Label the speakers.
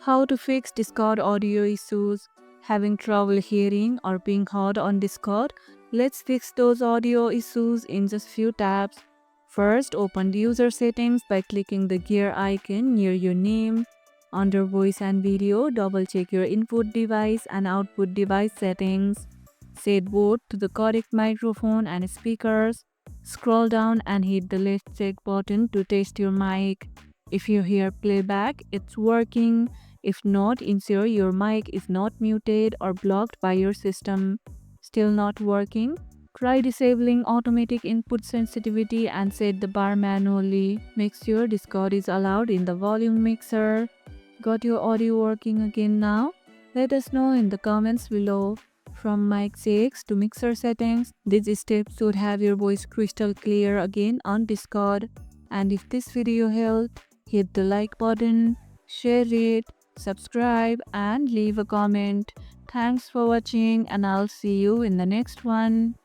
Speaker 1: How to fix Discord audio issues. Having trouble hearing or being heard on Discord? Let's fix those audio issues in just few taps. First, open the user settings by clicking the gear icon near your name. Under voice and video, double check your input device and output device settings. Set both to the correct microphone and speakers. Scroll down and hit the left check button to test your mic. If you hear playback, it's working. If not, ensure your mic is not muted or blocked by your system. Still not working? Try disabling automatic input sensitivity and set the bar manually. Make sure Discord is allowed in the volume mixer. Got your audio working again now? Let us know in the comments below. From mic checks to mixer settings, these steps should have your voice crystal clear again on Discord. And if this video helped, hit the like button, share it, subscribe and leave a comment. Thanks for watching and I'll see you in the next one.